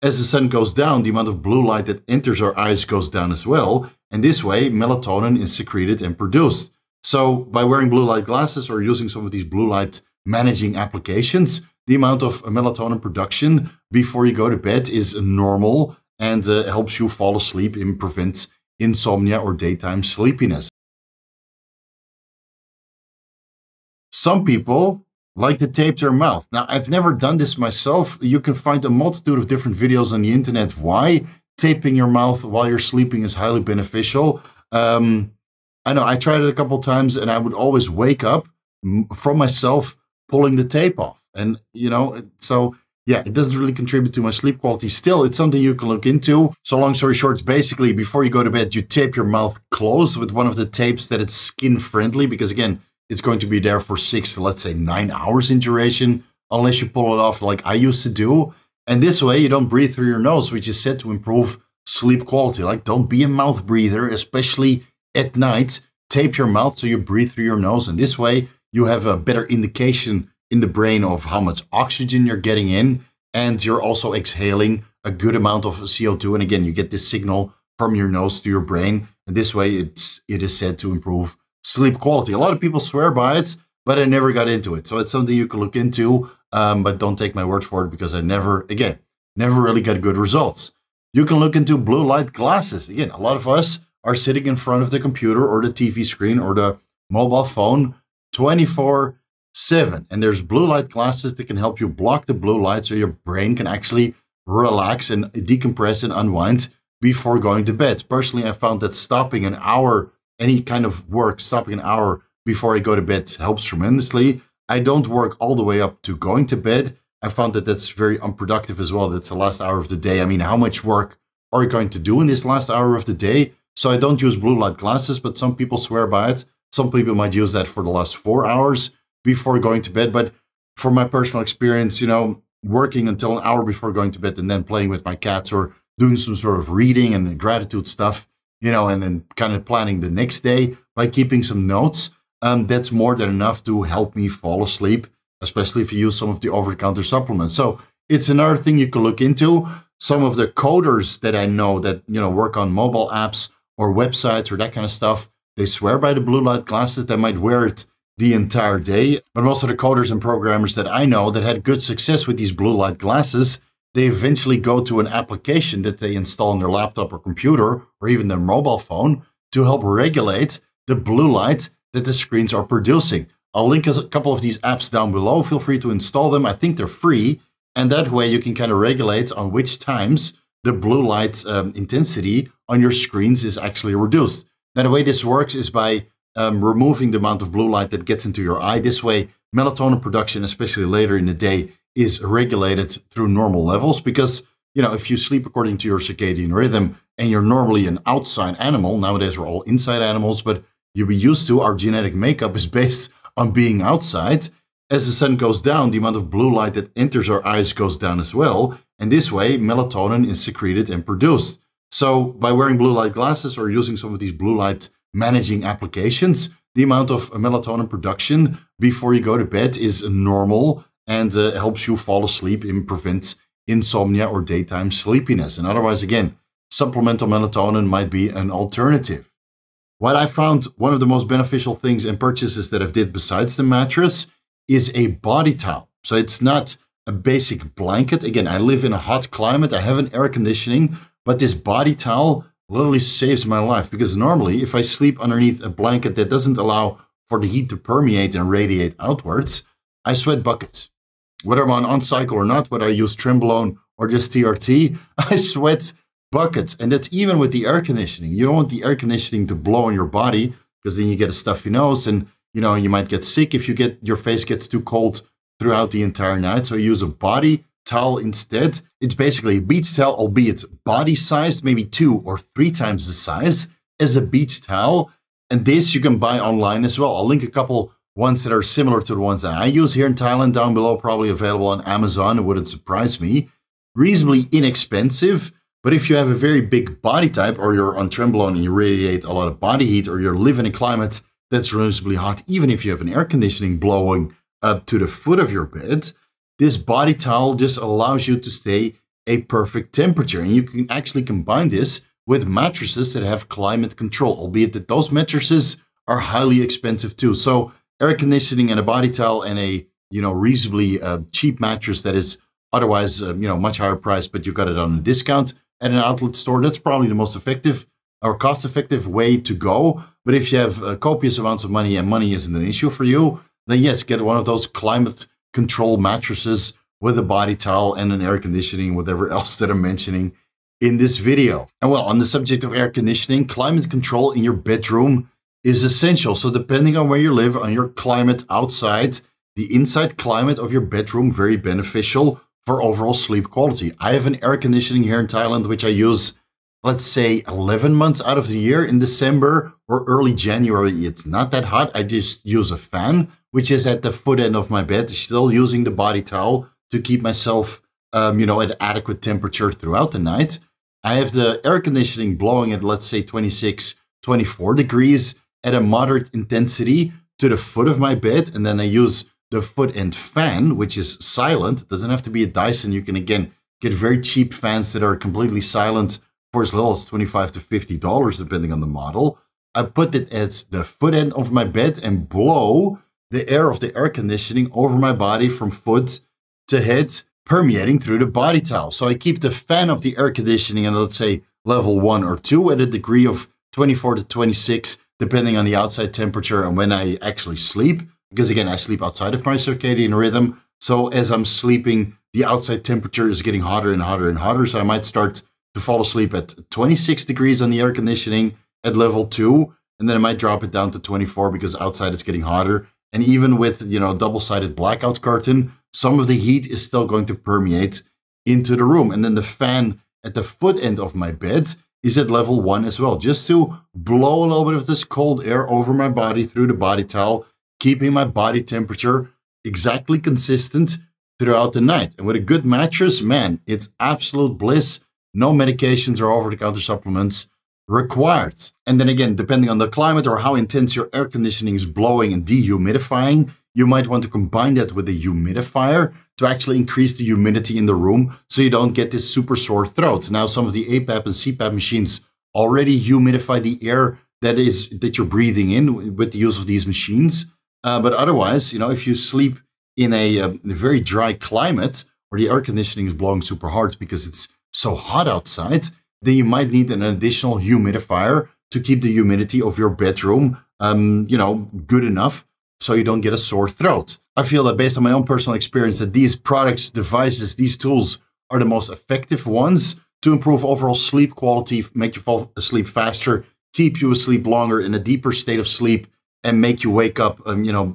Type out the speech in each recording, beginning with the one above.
As the sun goes down, the amount of blue light that enters our eyes goes down as well. And this way, melatonin is secreted and produced. So by wearing blue light glasses or using some of these blue light managing applications, the amount of melatonin production before you go to bed is normal and helps you fall asleep and prevents insomnia or daytime sleepiness. Some people like to tape their mouth. Now, I've never done this myself. You can find a multitude of different videos on the internet why taping your mouth while you're sleeping is highly beneficial. I know I tried it a couple times and I would always wake up from myself pulling the tape off. And, so yeah, it doesn't really contribute to my sleep quality. Still, it's something you can look into. So long story short, it's basically before you go to bed, you tape your mouth closed with one of the tapes that it's skin friendly, because again, it's going to be there for 6 to, let's say, 9 hours in duration, unless you pull it off like I used to do. And this way, you don't breathe through your nose, which is said to improve sleep quality. Like, don't be a mouth breather, especially at night. Tape your mouth so you breathe through your nose. And this way, you have a better indication in the brain of how much oxygen you're getting in. And you're also exhaling a good amount of CO2. And again, you get this signal from your nose to your brain. And this way, it is said to improve sleep quality. A lot of people swear by it, but I never got into it. So it's something you can look into, but don't take my word for it, because I never really got good results. You can look into blue light glasses. Again, a lot of us are sitting in front of the computer or the TV screen or the mobile phone 24/7. And there's blue light glasses that can help you block the blue light so your brain can actually relax and decompress and unwind before going to bed. Personally, I found that stopping an hour, any kind of work, stopping an hour before I go to bed helps tremendously. I don't work all the way up to going to bed. I found that that's very unproductive as well. That's the last hour of the day. I mean, how much work are you going to do in this last hour of the day? So I don't use blue light glasses, but some people swear by it. Some people might use that for the last 4 hours before going to bed. But from my personal experience, working until an hour before going to bed and then playing with my cats or doing some sort of reading and gratitude stuff, and then kind of planning the next day by keeping some notes, that's more than enough to help me fall asleep, especially if you use some of the over-the-counter supplements. So it's another thing you can look into. Some of the coders that I know that, work on mobile apps or websites or that kind of stuff, they swear by the blue light glasses. They might wear it the entire day. But most of the coders and programmers that I know that had good success with these blue light glasses, they eventually go to an application that they install on their laptop or computer or even their mobile phone to help regulate the blue light that the screens are producing. I'll link a couple of these apps down below. Feel free to install them. I think they're free. And that way you can kind of regulate on which times the blue light intensity on your screens is actually reduced. Now, the way this works is by removing the amount of blue light that gets into your eye. This way, melatonin production, especially later in the day, is regulated through normal levels, because if you sleep according to your circadian rhythm and you're normally an outside animal, nowadays we're all inside animals, but you'll be used to, our genetic makeup is based on being outside. As the sun goes down, the amount of blue light that enters our eyes goes down as well, and this way melatonin is secreted and produced. So by wearing blue light glasses or using some of these blue light managing applications, the amount of melatonin production before you go to bed is normal and helps you fall asleep and prevents insomnia or daytime sleepiness. And otherwise, again, supplemental melatonin might be an alternative. What I found one of the most beneficial things and purchases that I've did besides the mattress is a body towel. So it's not a basic blanket. Again, I live in a hot climate. I have an air conditioning, but this body towel literally saves my life, because normally if I sleep underneath a blanket that doesn't allow for the heat to permeate and radiate outwards, I sweat buckets. Whether I'm on cycle or not, whether I use Trenbolone or just TRT, I sweat buckets. And that's even with the air conditioning. You don't want the air conditioning to blow on your body, because then you get a stuffy nose and you might get sick if your face gets too cold throughout the entire night. So I use a body towel instead. It's basically a beach towel, albeit body sized, maybe 2 or 3 times the size as a beach towel. And this you can buy online as well. I'll link a couple ones that are similar to the ones that I use here in Thailand down below, probably available on Amazon. It wouldn't surprise me. Reasonably inexpensive. But if you have a very big body type, or you're on Trenbolone and you radiate a lot of body heat, or you live in a climate that's reasonably hot, even if you have an air conditioning blowing up to the foot of your bed, this body towel just allows you to stay a perfect temperature. And you can actually combine this with mattresses that have climate control, albeit that those mattresses are highly expensive too. So air conditioning and a body towel and a reasonably cheap mattress that is otherwise much higher price, but you got it on a discount at an outlet store, that's probably the most effective or cost-effective way to go. But if you have copious amounts of money and money isn't an issue for you, then yes, get one of those climate control mattresses with a body towel and an air conditioning, whatever else that I'm mentioning in this video. And well, on the subject of air conditioning, climate control in your bedroom is essential. So depending on where you live, on your climate outside, the inside climate of your bedroom, very beneficial for overall sleep quality. I have an air conditioning here in Thailand, which I use, let's say 11 months out of the year. In December or early January, it's not that hot. I just use a fan, which is at the foot end of my bed, still using the body towel to keep myself, at adequate temperature throughout the night. I have the air conditioning blowing at, let's say 26, 24 degrees at a moderate intensity to the foot of my bed. And then I use the foot end fan, which is silent. It doesn't have to be a Dyson. You can, again, get very cheap fans that are completely silent for as little as $25 to $50, depending on the model. I put it at the foot end of my bed and blow the air of the air conditioning over my body from foot to head, permeating through the body towel. So I keep the fan of the air conditioning at, let's say, level 1 or 2 at a degree of 24 to 26, depending on the outside temperature and when I actually sleep. Because again, I sleep outside of my circadian rhythm. So as I'm sleeping, the outside temperature is getting hotter and hotter and hotter. So I might start to fall asleep at 26 degrees on the air conditioning at level 2. And then I might drop it down to 24 because outside it's getting hotter. And even with, double-sided blackout curtain, some of the heat is still going to permeate into the room. And then the fan at the foot end of my bed is at level 1 as well, just to blow a little bit of this cold air over my body through the body towel, keeping my body temperature exactly consistent throughout the night. And with a good mattress, man, it's absolute bliss. No medications or over-the-counter supplements required. And then again, depending on the climate or how intense your air conditioning is blowing and dehumidifying, you might want to combine that with a humidifier to actually increase the humidity in the room so you don't get this super sore throat. Now, some of the APAP and CPAP machines already humidify the air that you're breathing in with the use of these machines. But otherwise, if you sleep in a very dry climate where the air conditioning is blowing super hard because it's so hot outside, then you might need an additional humidifier to keep the humidity of your bedroom, good enough so you don't get a sore throat. I feel that based on my own personal experience that these products, devices, these tools are the most effective ones to improve overall sleep quality, make you fall asleep faster, keep you asleep longer in a deeper state of sleep, and make you wake up,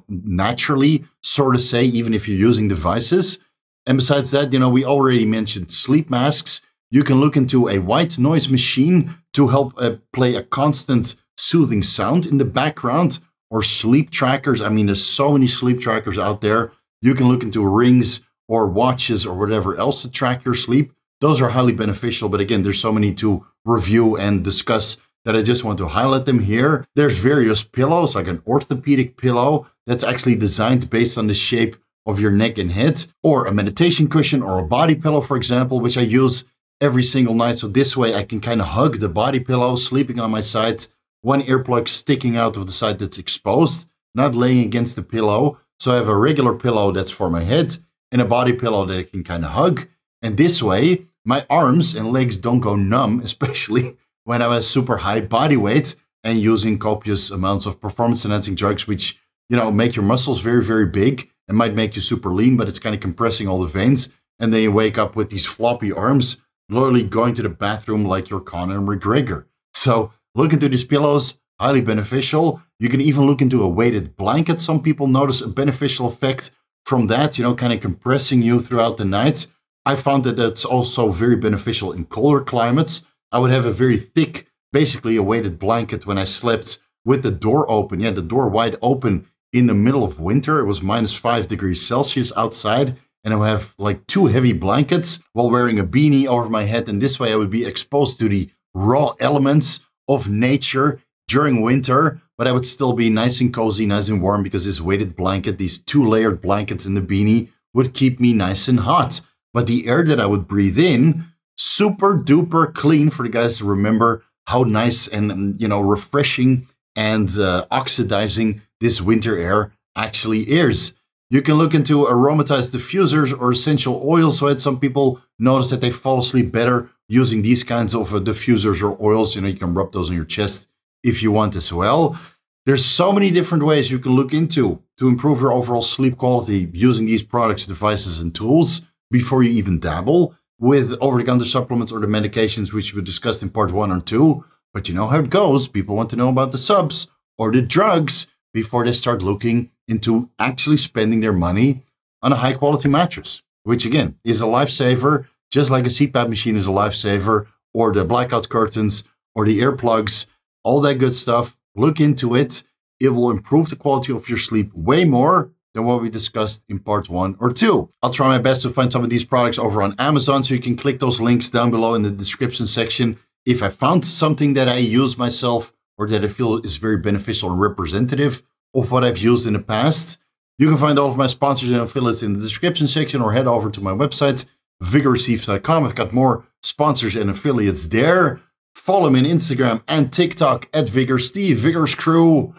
naturally, sort of say, even if you're using devices. And besides that, we already mentioned sleep masks. You can look into a white noise machine to help play a constant soothing sound in the background, or sleep trackers. I mean, there's so many sleep trackers out there. You can look into rings or watches or whatever else to track your sleep. Those are highly beneficial. But again, there's so many to review and discuss that I just want to highlight them here. There's various pillows, like an orthopedic pillow that's actually designed based on the shape of your neck and head, or a meditation cushion or a body pillow, for example, which I use every single night. So this way I can kind of hug the body pillow, sleeping on my side, one earplug sticking out of the side that's exposed, not laying against the pillow. So I have a regular pillow that's for my head and a body pillow that I can kind of hug. And this way, my arms and legs don't go numb, especially when I have a super high body weight and using copious amounts of performance-enhancing drugs, which, make your muscles very, very big and might make you super lean, but it's kind of compressing all the veins. And then you wake up with these floppy arms, literally going to the bathroom like you're Conor McGregor. So look into these pillows, highly beneficial. You can even look into a weighted blanket. Some people notice a beneficial effect from that, kind of compressing you throughout the night. I found that that's also very beneficial in colder climates. I would have a very thick, basically a weighted blanket when I slept with the door open. Yeah, the door wide open in the middle of winter. It was -5 degrees Celsius outside. And I would have like 2 heavy blankets while wearing a beanie over my head. And this way I would be exposed to the raw elements of nature during winter, but I would still be nice and cozy, nice and warm, because this weighted blanket, these 2-layered blankets and the beanie would keep me nice and hot. But the air that I would breathe in, super duper clean for the guys to remember how nice and, refreshing and oxidizing this winter air actually is. You can look into aromatized diffusers or essential oils. So I had some people notice that they fall asleep better using these kinds of diffusers or oils. You can rub those on your chest if you want as well. There's so many different ways you can look into to improve your overall sleep quality using these products, devices, and tools before you even dabble with over-the-counter supplements or the medications which we discussed in part 1 or 2. But you know how it goes. People want to know about the subs or the drugs before they start looking into actually spending their money on a high-quality mattress, which again is a lifesaver, just like a CPAP machine is a lifesaver, or the blackout curtains, or the earplugs, all that good stuff. Look into it. It will improve the quality of your sleep way more than what we discussed in part 1 or 2. I'll try my best to find some of these products over on Amazon, so you can click those links down below in the description section. If I found something that I use myself or that I feel is very beneficial and representative of what I've used in the past, you can find all of my sponsors and affiliates in the description section, or head over to my website, vigoroussteve.com. I've got more sponsors and affiliates there. Follow me on Instagram and TikTok at vigoroussteve, Vigorous Crew.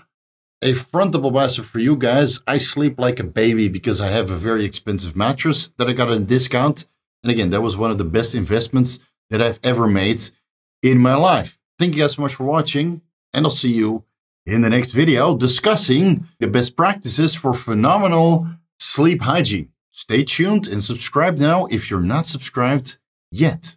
A frontable blaster for you guys. I sleep like a baby because I have a very expensive mattress that I got at a discount. And again, that was one of the best investments that I've ever made in my life. Thank you guys so much for watching, and I'll see you in the next video discussing the best practices for phenomenal sleep hygiene. Stay tuned and subscribe now if you're not subscribed yet.